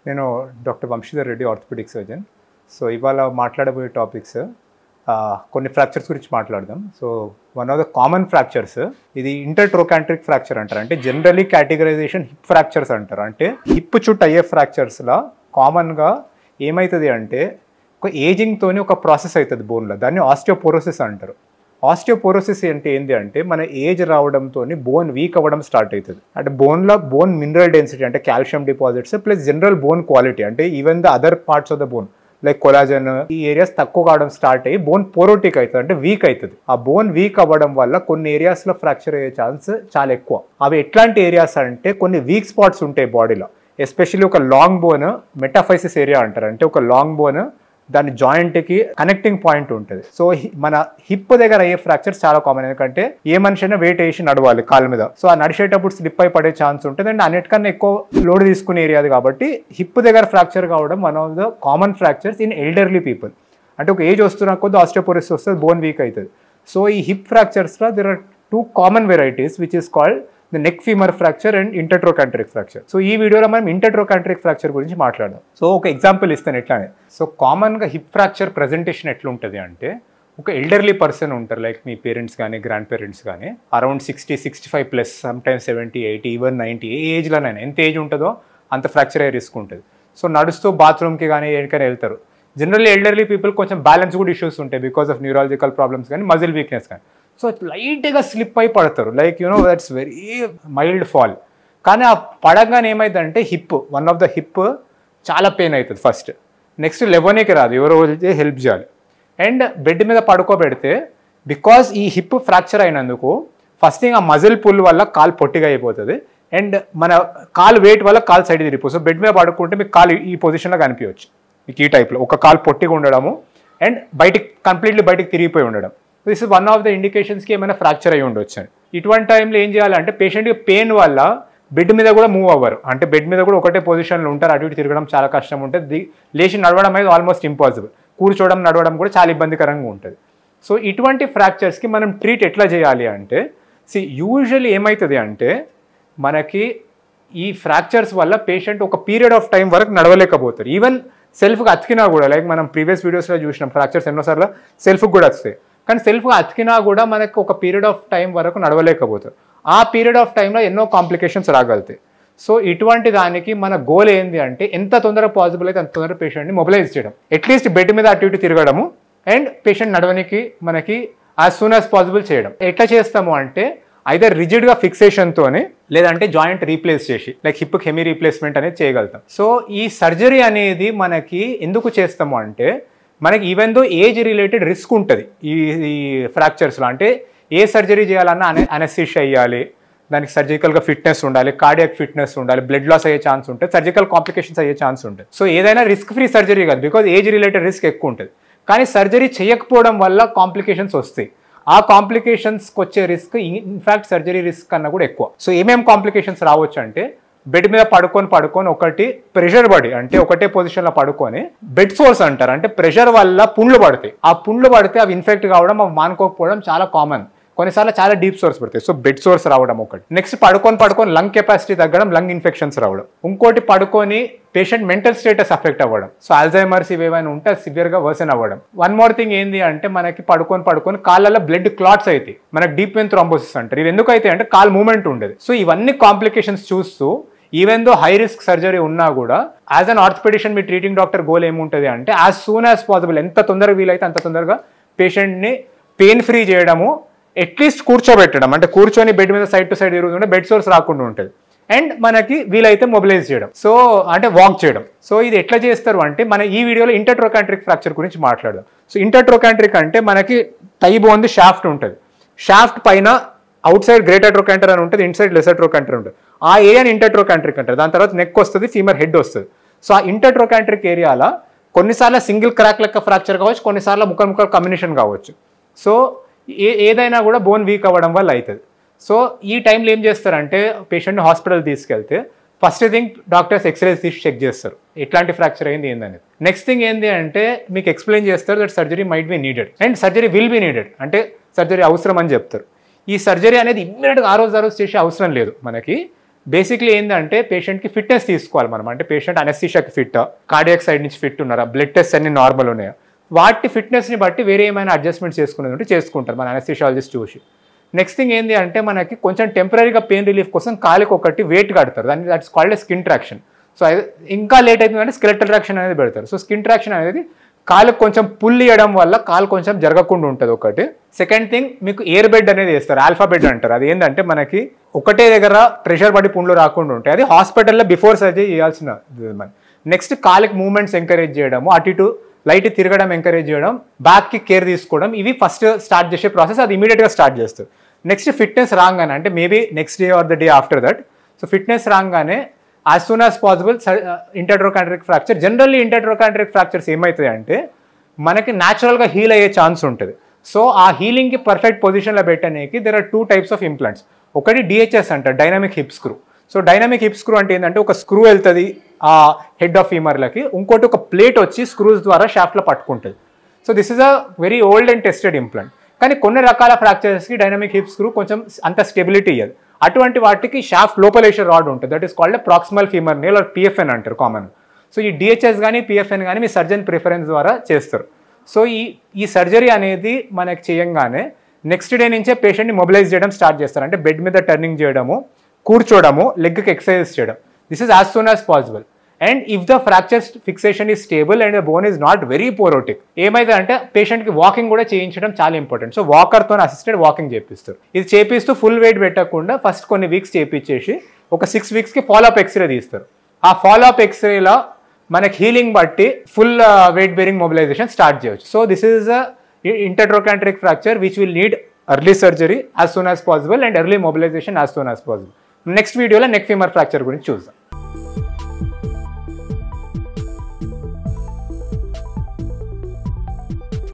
నేను doctor Vamshidhar Reddy orthopaedic surgeon. So ఇవాళ మాట్లాడబోయే టాపిక్స్ కొన్ని ఫ్రాక్చర్స్ గురించి మాట్లాడదాం. So one of the common fractures ఇది ఇంటర్ట్రోకాంట్రిక్ ఫ్రాక్చర్ అంటారు. అంటే జనరలీ కేటగరైజేషన్ హిప్ ఫ్రాక్చర్స్ అంటారు. అంటే హిప్ చుట్టూ అయ్యే ఫ్రాక్చర్స్లో కామన్గా ఏమవుతుంది అంటే ఒక ఏజింగ్తోని ఒక ప్రాసెస్ అవుతుంది బోన్లో, దాన్ని ఆస్టియోపోరోసిస్ అంటారు. ఆస్టియోపోరోసిస్ అంటే ఏంటి అంటే మన ఏజ్ రావడంతో బోన్ వీక్ అవ్వడం స్టార్ట్ అవుతుంది. అంటే బోన్ మినరల్ డెన్సిటీ అంటే calcium deposits plus general bone quality అంటే even the other parts of the bone like collagen ఈ ఏరియాస్ తక్కువ కావడం స్టార్ట్ అయ్యి బోన్ పోరోటిక్ అవుతుంది, అంటే వీక్ అవుతుంది. ఆ బోన్ వీక్ అవ్వడం వల్ల కొన్ని ఏరియాస్లో ఫ్రాక్చర్ అయ్యే ఛాన్స్ చాలా ఎక్కువ. అవి ఎట్లాంటి ఏరియాస్ అంటే కొన్ని వీక్ స్పాట్స్ ఉంటాయి బాడీలో, ఎస్పెషల్లీ ఒక లాంగ్ బోన్ మెటాఫైసిస్ ఏరియా అంటారు. అంటే ఒక లాంగ్ బోన్ దాని జాయింట్కి కనెక్టింగ్ పాయింట్ ఉంటుంది. సో మన హిప్ దగ్గర అయ్యే ఫ్రాక్చర్స్ చాలా కామన్. ఎందుకంటే ఏ మనిషి అయినా వెయిట్ వేసి నడవాలి కాళ్ళ మీద, సో ఆ నడిచేటప్పుడు స్లిప్ అయి పడే ఛాన్స్ ఉంటుంది. అండ్ అన్నిటికన్నా ఎక్కువ లోడ్ తీసుకునే ఏరియా అది కాబట్టి హిప్ దగ్గర ఫ్రాక్చర్ కావడం one of the common fractures in elderly people. అంటే ఒక ఏజ్ వస్తున్న కొద్ది ఆస్టియోపోరోసిస్ వస్తుంది, బోన్ వీక్ అవుతుంది. సో ఈ హిప్ ఫ్రాక్చర్స్లో there are two common varieties which is called the neck femur fracture and intertrochanteric fracture. So ఈ వీడియోలో మనం ఇంటర్ట్రోకాంట్రిక్ ఫ్రాక్చర్ గురించి మాట్లాడదాం. సో ఒక ఎగ్జాంపుల్ ఇస్తాను ఎట్లానే. సో కామన్గా హిప్ ఫ్రాక్చర్ ప్రజెంటేషన్ ఎట్లుంటుంది అంటే ఒక ఎల్డర్లీ పర్సన్ ఉంటారు, లైక్ మీ పేరెంట్స్ కానీ గ్రాండ్ పేరెంట్స్ కానీ, around 60-65 plus, some times 70-80 even 90 ఏ ఏజ్లోనైనా ఎంత ఏజ్ ఉంటుందో అంత ఫ్రాక్చర్ అయ్యే రిస్క్ ఉంటుంది. సో నడుస్తూ బాత్రూమ్కి కానీ ఎక్కడికైనా వెళ్తారు. జనరల్లీ ఎల్డర్లీ పీపుల్ కొంచెం బ్యాలెన్స్ కూడా ఇష్యూస్ ఉంటాయి బికాస్ ఆఫ్ న్యూరాలజికల్ ప్రాబ్లమ్స్ కానీ మజిల్ వీక్నెస్ కానీ. సో లైట్గా స్లిప్ అయి పడతారు, like that's very mild fall. కానీ ఆ పడగానే ఏమైందంటే hip one of the hip చాలా పెయిన్ అవుతుంది ఫస్ట్. నెక్స్ట్ లెవెన్కి రాదు, ఎవరో వచ్చి హెల్ప్ చేయాలి. అండ్ బెడ్ మీద పడుకోబెడితే బికాస్ ఈ హిప్ ఫ్రాక్చర్ అయినందుకు ఫస్ట్ థింగ్ ఆ మజిల్ పుల్ వల్ల కాలు పొట్టిగా అయిపోతుంది. అండ్ మన కాలు వెయిట్ వల్ల కాలు సైడ్ తిరిగిపోతుంది. సో బెడ్ మీద పడుకుంటే మీకు కాలు ఈ పొజిషన్లో కనిపించవచ్చు, మీకు ఈ టైప్లో ఒక కాలు పొట్టిగా ఉండడము అండ్ కంప్లీట్లీ బయటికి తిరిగిపోయి ఉండడం. This is one of the ఇండికేషన్స్కి ఏమైనా ఫ్రాక్చర్ అయ్యి ఉండొచ్చు. ఇటువంటి టైంలో ఏం చేయాలంటే పేషెంట్కి పెయిన్ వల్ల బెడ్ మీద కూడా మూవ్ అవ్వరు, అంటే బెడ్ మీద కూడా ఒకటే పొజిషన్లో ఉంటారు, అటు ఇటు తిరగడం చాలా కష్టం ఉంటుంది. లేచి నడవడం అనేది ఆల్మోస్ట్ ఇంపాసిబుల్, కూర్చోవడం నడవడం కూడా చాలా ఇబ్బందికరంగా ఉంటుంది. సో ఇటువంటి ఫ్రాక్చర్స్కి మనం ట్రీట్ ఎట్లా చేయాలి అంటే యూజువల్లీ ఏమవుతుంది అంటే మనకి ఈ ఫ్రాక్చర్స్ వల్ల పేషెంట్ ఒక పీరియడ్ ఆఫ్ టైం వరకు నడవలేకపోతారు. ఈవెన్ సెల్ఫ్గా అతికినా కూడా, లైక్ మనం ప్రీవియస్ వీడియోస్లో చూసినాం ఫ్రాక్చర్స్ ఎన్నోసార్లు సెల్ఫ్కి కూడా వస్తాయి, కానీ సెల్ఫ్గా అతికినా కూడా మనకు ఒక పీరియడ్ ఆఫ్ టైం వరకు నడవలేకపోతారు. ఆ పీరియడ్ ఆఫ్ టైంలో ఎన్నో కాంప్లికేషన్స్ రాగలుగుతాయి. సో ఇటువంటి దానికి మన గోల్ ఏంటి అంటే ఎంత తొందరగా పాసిబుల్ అయితే అంత తొందరగా పేషెంట్ని మొబిలైజ్ చేయడం, అట్లీస్ట్ బెడ్ మీద అటు ఇటు తిరగడము అండ్ పేషెంట్ నడవనికి మనకి యాజ్ సూన్ యాజ్ పాసిబుల్ చేయడం. ఎట్లా చేస్తాము అంటే ఐదర్ రిజిడ్గా ఫిక్సేషన్తోనే లేదంటే జాయింట్ రీప్లేస్ చేసి లైక్ హిప్ హెమీ రీప్లేస్మెంట్ అనేది చేయగలుగుతాం. సో ఈ సర్జరీ అనేది మనకి ఎందుకు చేస్తాము అంటే మనకి even though age related risk ఉంటుంది ఈ ఫ్రాక్చర్స్లో. అంటే ఏ సర్జరీ చేయాలన్నా అనెస్థీషియా అయ్యాలి, దానికి సర్జికల్గా ఫిట్నెస్ ఉండాలి, కార్డియాక్ ఫిట్నెస్ ఉండాలి, బ్లడ్ లాస్ అయ్యే ఛాన్స్ ఉంటుంది, సర్జికల్ కాంప్లికేషన్స్ అయ్యే ఛాన్స్ ఉంటుంది. సో ఏదైనా రిస్క్ ఫ్రీ సర్జరీ కాదు, బికాజ్ ఏజ్ రిలేటెడ్ రిస్క్ ఎక్కువ ఉంటుంది. కానీ సర్జరీ చేయకపోవడం వల్ల కాంప్లికేషన్స్ వస్తాయి. ఆ కాంప్లికేషన్స్కి వచ్చే రిస్క్ ఇన్ఫ్యాక్ట్ సర్జరీ రిస్క్ కన్నా కూడా ఎక్కువ. సో ఏమేమి కాంప్లికేషన్స్ రావచ్చు అంటే బెడ్ మీద పడుకొని ఒకటి ప్రెషర్ పడి, అంటే ఒకటే పొజిషన్లో పడుకొని బెడ్ సోర్స్ అంటారు, అంటే ప్రెషర్ వల్ల పుండ్లు పడతాయి. ఆ పుండ్లు పడితే అవి ఇన్ఫెక్ట్ కావడం, అవి మానుకోకపోవడం చాలా కామన్. కొన్నిసార్లు చాలా డీప్ సోర్స్ పడతాయి. సో బెడ్ సోర్స్ రావడం ఒకటి. నెక్స్ట్ పడుకొని లంగ్ కెపాసిటీ తగ్గడం, లంగ్ ఇన్ఫెక్షన్స్ రావడం. ఇంకోటి పడుకొని పేషెంట్ మెంటల్ స్టేటస్ అఫెక్ట్ అవ్వడం. సో ఆల్జైమర్స్ ఇవేమైనా ఉంటే సివియర్గా వర్సన్ అవ్వడం. వన్ మోర్ థింగ్ ఏంటి అంటే మనకి పడుకొని కాళ్ళలో బ్లడ్ క్లాట్స్ అవుతాయి, మనకి డీప్ వెయిన్ థ్రోంబోసిస్ అంటారు. ఇవి ఎందుకు అయితే అంటే కాల్ మూవ్మెంట్ ఉండదు. సో ఇవన్నీ కాంప్లికేషన్స్ చూస్తూ even though high risk surgery ఉన్నా కూడా as an orthopaedician me treating doctor goal ఏముంటుంది అంటే యాజ్ సూన్ యాజ్ పాసిబుల్ ఎంత తొందరగా వీలైతే అంత తొందరగా పేషెంట్ని పెయిన్ ఫ్రీ చేయడము, అట్లీస్ట్ కూర్చోబెట్టడం, అంటే కూర్చొని బెడ్ మీద సైడ్ టు సైడ్ తిరుగుతుంటే బెడ్ సోర్స్ రాకుండా ఉంటుంది. అండ్ మనకి వీలైతే మొబిలైజ్ చేయడం, సో అంటే వాక్ చేయడం. సో ఇది ఎట్లా చేస్తారు అంటే మన ఈ వీడియోలో ఇంటర్ట్రోకాంట్రిక్ ఫ్రాక్చర్ గురించి మాట్లాడదాం. సో ఇంటర్ట్రోకాంట్రిక్ అంటే మనకి టై బోన్ షాఫ్ట్ ఉంటుంది, షాఫ్ట్ పైన అవుట్ సైడ్ గ్రేటర్ ట్రోకాంటర్ అని ఉంటుంది, ఇన్సైడ్ లెసర్ ట్రోకాంటర్ ఉంటుంది. ఆ ఏరియాని ఇంటర్ట్రోకాంట్రిక్ అంటారు. దాని తర్వాత నెక్ వస్తుంది, ఫీమర్ హెడ్ వస్తుంది. సో ఆ ఇంటర్ట్రోకాంట్రిక్ ఏరియాలో కొన్నిసార్లు సింగిల్ క్రాక్ లెక్క ఫ్రాక్చర్ కావచ్చు, కొన్నిసార్లు ముక్కలు కమ్యూనిషన్ కావచ్చు. సో ఏదైనా కూడా బోన్ వీక్ అవ్వడం వల్ల అవుతుంది. సో ఈ టైంలో ఏం చేస్తారంటే పేషెంట్ని హాస్పిటల్ తీసుకెళ్తే ఫస్ట్ థింగ్ డాక్టర్స్ ఎక్స్రేస్ తీసి చెక్ చేస్తారు ఎట్లాంటి ఫ్రాక్చర్ అయింది ఏందనేది. నెక్స్ట్ థింగ్ ఏంటి అంటే మీకు ఎక్స్ప్లెయిన్ చేస్తారు that surgery might be needed and surgery will be needed, అంటే సర్జరీ అవసరం అని చెప్తారు. ఈ సర్జరీ అనేది ఇమ్మీడియట్గా ఆ రోజు చేసే అవసరం లేదు మనకి. బేసిక్లీ ఏంటంటే పేషెంట్కి ఫిట్నెస్ తీసుకోవాలి మనం, అంటే పేషెంట్ అనెస్థీషియాకి ఫిట్, కార్డియాక్ సైడ్ నుంచి ఫిట్ ఉన్నారా, బ్లడ్ టెస్ట్ అన్ని నార్మల్ ఉన్నాయా, వాటి ఫిట్నెస్ని బట్టి వేరే ఏమైనా అడ్జస్ట్మెంట్స్ చేసుకునేది ఉంటే చేసుకుంటారు మన అనెస్థీషియాలజిస్ట్ చూసి. నెక్స్ట్ థింగ్ ఏంటి అంటే మనకి కొంచెం టెంపరీగా పెయిన్ రిలీఫ్ కోసం కాలికి ఒకటి వెయిట్ కడతారు, దాన్ని that's called a skin traction. So ఇంకా లేట్ అవుతుందంటే స్కెలెటల్ ట్రాక్షన్ అనేది పెడతారు. సో స్కిన్ ట్రాక్షన్ అనేది కాలుకు కొంచెం పుల్ ఇవ్వడం వల్ల కాలు కొంచెం జరగకుండా ఉంటుంది ఒకటి. సెకండ్ థింగ్ మీకు ఎయిర్ బెడ్ అనేది వేస్తారు, ఆల్ఫా బెడ్ అంటారు. అది ఏంటంటే మనకి ఒకటే దగ్గర ప్రెషర్ పడి పుండ్లు రాకుండా ఉంటాయి, అది హాస్పిటల్లో బిఫోర్ సర్జరీ చేయాల్సిన. నెక్స్ట్ కాలుకి మూవ్మెంట్స్ ఎంకరేజ్ చేయడము, అటు ఇటు లైట్ తిరగడం ఎంకరేజ్ చేయడం, బ్యాక్కి కేర్ తీసుకోవడం, ఇవి ఫస్ట్ స్టార్ట్ చేసే ప్రాసెస్. అది ఇమీడియట్గా స్టార్ట్ చేస్తారు. నెక్స్ట్ ఫిట్నెస్ రాగానే, అంటే maybe next day or the day after that, so fitness రాగానే as soon as possible intertrochanteric fracture. Generally intertrochanteric fractures ఏమవుతాయి అంటే మనకి న్యాచురల్గా హీల్ అయ్యే ఛాన్స్ ఉంటుంది. సో ఆ హీలింగ్కి పర్ఫెక్ట్ పొజిషన్లో పెట్టడానికి there are 2 types of implants. ఒకటి డిహెచ్ఎస్ అంటారు, dynamic hip screw. So dynamic hip screw అంటే ఏంటంటే ఒక స్క్రూ వెళ్తుంది ఆ హెడ్ ఆఫ్ ఫీమర్లకి, ఇంకోటి ఒక ప్లేట్ వచ్చి స్క్రూస్ ద్వారా షాఫ్ట్లో పట్టుకుంటుంది. So this is a very old and tested implant. కానీ కొన్ని రకాల ఫ్రాక్చర్స్కి డైనమిక్ హిప్ స్క్రూ కొంచెం అంత స్టెబిలిటీ ఇవ్వదు. అటువంటి వాటికి షాఫ్ట్ లోపల వేసే రాడ్ ఉంటుంది, that is called proximal femur nail or PFN అంటారు కామన్. సో ఈ డిహెచ్ఎస్ కానీ పిఎఫ్ఎన్ కానీ మీ సర్జన్ ప్రిఫరెన్స్ ద్వారా చేస్తారు. సో ఈ సర్జరీ అనేది మనకి చేయంగానే నెక్స్ట్ డే నుంచే పేషెంట్ని మొబిలైజ్ చేయడం స్టార్ట్ చేస్తారు, అంటే బెడ్ మీద టర్నింగ్ చేయడము, కూర్చోవడము, లెగ్కి ఎక్సర్సైజ్ చేయడం. This is as soon as possible. And if the fracture fixation is stable and the bone is not very porotic, ఏమైతే అంటే పేషెంట్కి వాకింగ్ కూడా చేయించడం చాలా ఇంపార్టెంట్. సో వాకర్తో అసిస్టెడ్ వాకింగ్ చేపిస్తారు. ఇది చేపిస్తూ ఫుల్ వెయిట్ పెట్టకుండా ఫస్ట్ కొన్ని వీక్స్ చేపించేసి ఒక 6 weeksకి ఫాలోఅప్ ఎక్స్రే తీస్తారు. ఆ ఫాలోఅప్ ఎక్స్రేలో మనకి హీలింగ్ బట్టి full weight bearing mobilization start చేయవచ్చు. So this is intertrochanteric fracture which will need early surgery as soon as possible and early mobilization as soon as possible. Next వీడియోలో neck femur fracture గురించి చూద్దాం.